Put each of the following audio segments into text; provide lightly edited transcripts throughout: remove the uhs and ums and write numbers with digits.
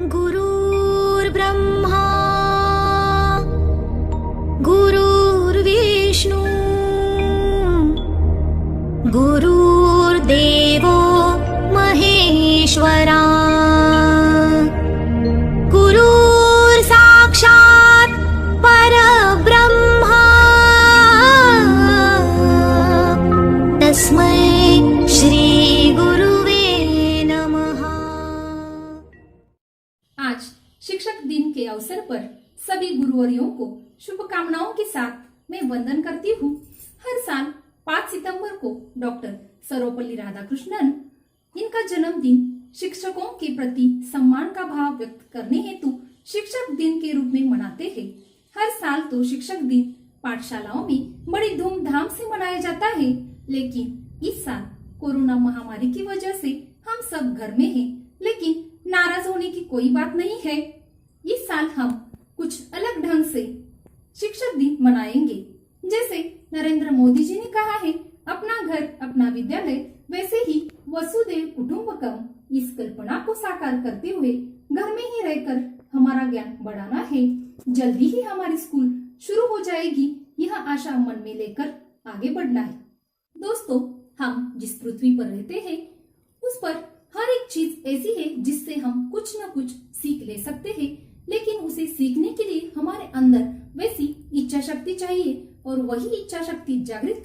गुरुर्ब्रह्मा गुरुर्विष्णु गुरुर्देवो महेश्वरा गुरुर्साक्षात् परब्रह्मा तस्मै श्री गुरुवे नमः। आज शिक्षक दिन के अवसर पर सभी गुरुवरियों को शुभकामनाओं के साथ मैं वंदन करती हूँ। हर साल 5 सितंबर को डॉक्टर सर्वपल्ली राधाकृष्णन इनका जन्मदिन शिक्षकों के प्रति सम्मान का भाव व्यक्त करने हेतु शिक्षक दिन के रूप में मनाते हैं। हर साल तो शिक्षक दिन पाठशालाओं में बड़ी धूमधाम से मनाया जाता है, लेकिन इस साल कोरोना महामारी की वजह से हम सब घर में हैं। लेकिन नाराज होने की कोई बात नहीं है। इस साल हम कुछ अलग ढंग से शिक्षक दिन मनाएंगे। जैसे नरेंद्र मोदी जी ने कहा है, अपना घर अपना विद्यालय, वैसे ही वसुधैव कुटुंबकम इस कल्पना को साकार करते हुए घर में ही रहकर हमारा ज्ञान बढ़ाना है। जल्दी ही हमारी स्कूल शुरू हो जाएगी, यह आशा मन में लेकर आगे बढ़ना है। दोस्तों, हम जिस पृथ्वी पर रहते हैं उस पर हर एक चीज ऐसी है जिससे हम कुछ न कुछ सीख ले सकते हैं, लेकिन उसे सीखने के लिए हमारे अंदर वैसी इच्छा शक्ति चाहिए और वही इच्छा शक्ति जागृत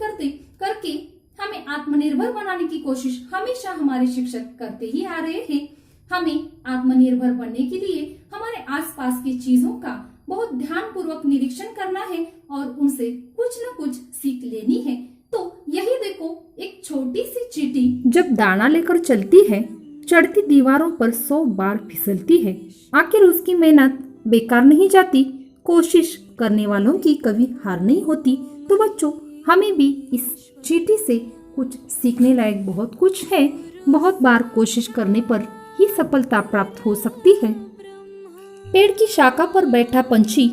करके हमें आत्मनिर्भर बनाने की कोशिश हमेशा हमारे शिक्षक करते ही आ रहे हैं। हमें आत्मनिर्भर बनने के लिए हमारे आसपास की चीजों का बहुत ध्यान पूर्वक निरीक्षण करना है और उनसे कुछ न कुछ सीख लेनी है। तो यही देखो, एक छोटी सी चींटी जब दाना लेकर चलती है, चढ़ती दीवारों पर 100 बार फिसलती है। आखिर उसकी मेहनत बेकार नहीं जाती। कोशिश करने वालों की कभी हार नहीं होती। तो बच्चों, हमें भी इस चींटी से कुछ सीखने लायक बहुत कुछ है। बहुत बार कोशिश करने पर ही सफलता प्राप्त हो सकती है। पेड़ की शाखा पर बैठा पंछी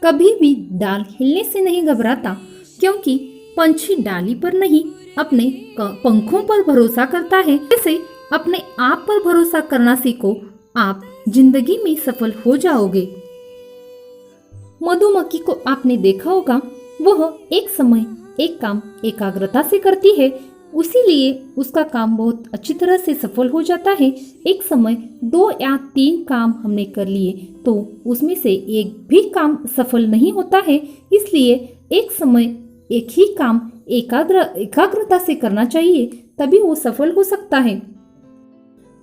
कभी भी डाल हिलने से नहीं घबराता, क्योंकि पंछी डाली पर नहीं अपने पंखों पर भरोसा करता है। जैसे अपने आप पर भरोसा करना सीखो, आप जिंदगी में सफल हो जाओगे। मधुमक्खी को आपने देखा होगा, वह एक समय एक काम एकाग्रता से करती है, उसीलिए उसका काम बहुत अच्छी तरह से सफल हो जाता है। एक समय 2 या 3 काम हमने कर लिए तो उसमें से एक भी काम सफल नहीं होता है। इसलिए एक समय एक ही काम एकाग्रता से करना चाहिए, तभी वो सफल हो सकता है।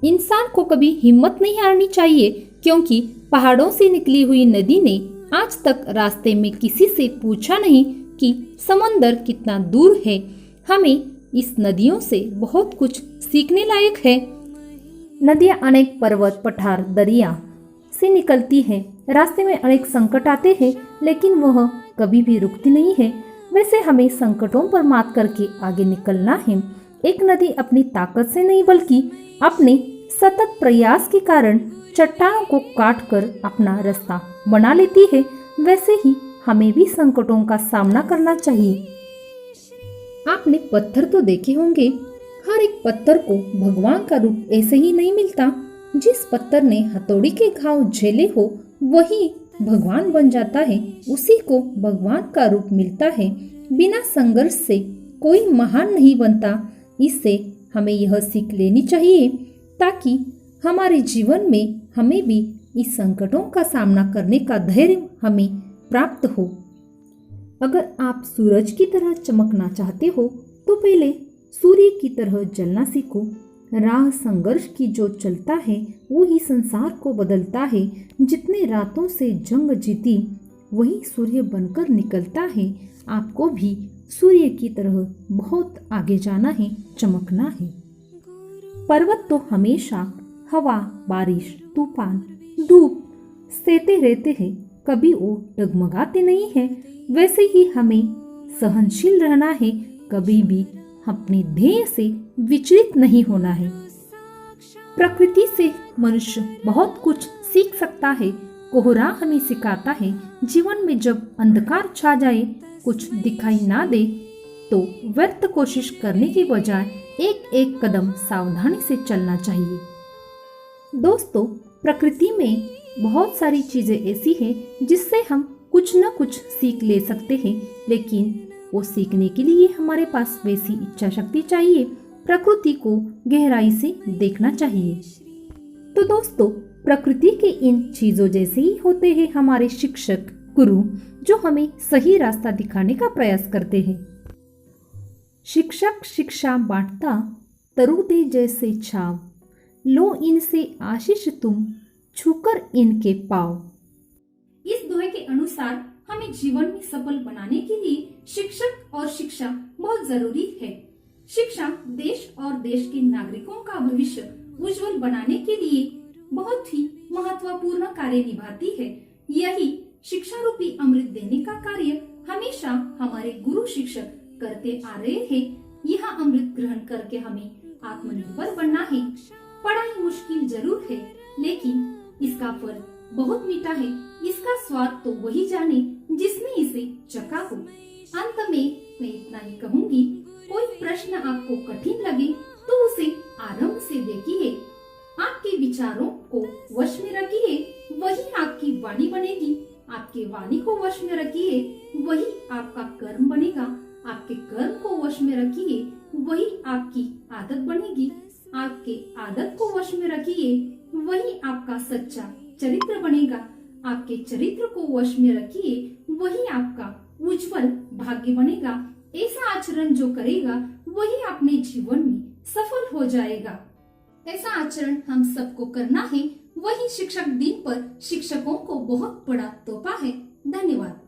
इंसान को कभी हिम्मत नहीं हारनी चाहिए, क्योंकि पहाड़ों से निकली हुई नदी ने आज तक रास्ते में किसी से पूछा नहीं कि समंदर कितना दूर है। हमें इस नदियों से बहुत कुछ सीखने लायक है। नदियां अनेक पर्वत, पठार, दरिया से निकलती हैं। रास्ते में अनेक संकट आते हैं, लेकिन वह कभी भी रुकती नहीं है। वैसे हमें संकटों पर मात करके आगे निकलना है। एक नदी अपनी ताकत से नहीं, बल्कि अपने सतत प्रयास के कारण चट्टानों को काटकर अपना रास्ता बना लेती है। वैसे ही हमें भी संकटों का सामना करना चाहिए। आपने पत्थर तो देखे होंगे, हर एक पत्थर को भगवान का रूप ऐसे ही नहीं मिलता। जिस पत्थर ने हथौड़ी के घाव झेले हो वही भगवान बन जाता है, उसी को भगवान का रूप मिलता है। बिना संघर्ष से कोई महान नहीं बनता। इससे हमें यह सीख लेनी चाहिए, ताकि हमारे जीवन में हमें भी इस संकटों का सामना करने का धैर्य हमें प्राप्त हो। अगर आप सूरज की तरह चमकना चाहते हो तो पहले सूर्य की तरह जलना सीखो। राह संघर्ष की जो चलता है वो ही संसार को बदलता है। जितने रातों से जंग जीती वही सूर्य बनकर निकलता है। आपको भी सूर्य की तरह बहुत आगे जाना है, चमकना है। पर्वत तो हमेशा हवा, बारिश, तूफान, धूप सहते रहते हैं, कभी वो डगमगाते नहीं हैं। वैसे ही हमें सहनशील रहना है, कभी भी अपने ध्येय से विचलित नहीं होना है। प्रकृति से मनुष्य बहुत कुछ सीख सकता है। कोहरा हमें सिखाता है, जीवन में जब अंधकार छा जाए, कुछ दिखाई ना दे, तो व्यर्थ कोशिश करने के बजाय एक एक कदम सावधानी से चलना चाहिए। दोस्तों, प्रकृति में बहुत सारी चीजें ऐसी हैं जिससे हम कुछ न कुछ सीख ले सकते हैं, लेकिन वो सीखने के लिए हमारे पास वैसी इच्छा शक्ति चाहिए। प्रकृति को गहराई से देखना चाहिए। तो दोस्तों, प्रकृति के इन चीजों जैसे ही होते हैं हमारे शिक्षक, गुरु, जो हमें सही रास्ता दिखाने का प्रयास करते हैं। शिक्षक शिक्षा बांटता, तरु दे जैसे छाव, लो इनसे आशीष तुम, छूकर इनके पाव। इस दोहे के अनुसार हमें जीवन में सफल बनाने के लिए शिक्षक और शिक्षा बहुत जरूरी है। शिक्षा देश और देश के नागरिकों का भविष्य उज्जवल बनाने के लिए बहुत ही महत्वपूर्ण कार्य निभाती है। यही शिक्षा रूपी अमृत देने का कार्य हमेशा हमारे गुरु शिक्षक करते आ रहे हैं। यह अमृत ग्रहण करके हमें आत्मनिर्भर बनना है। पढ़ाई मुश्किल जरूर है, लेकिन इसका फल बहुत मीठा है। इसका स्वाद तो वही जाने जिसने इसे चखा हो। अंत में मैं इतना ही कहूँगी, कोई प्रश्न आपको कठिन लगे तो उसे आराम से देखिए, आपके विचारों को वश में रखिए, वही आपकी वाणी बनेगी। आपके वाणी को वश में रखिए, वही आपका कर्म बनेगा। आपके कर्म को वश में रखिए, वही आपकी आदत बनेगी। आपके आदत को वश में रखिए, वही आपका सच्चा चरित्र बनेगा। आपके चरित्र को वश में रखिए, वही आपका उज्जवल भाग्य बनेगा। ऐसा आचरण जो करेगा वही अपने जीवन में सफल हो जाएगा। ऐसा आचरण हम सबको करना है। वही शिक्षक दिन पर शिक्षकों को बहुत बड़ा तोहफा है। धन्यवाद।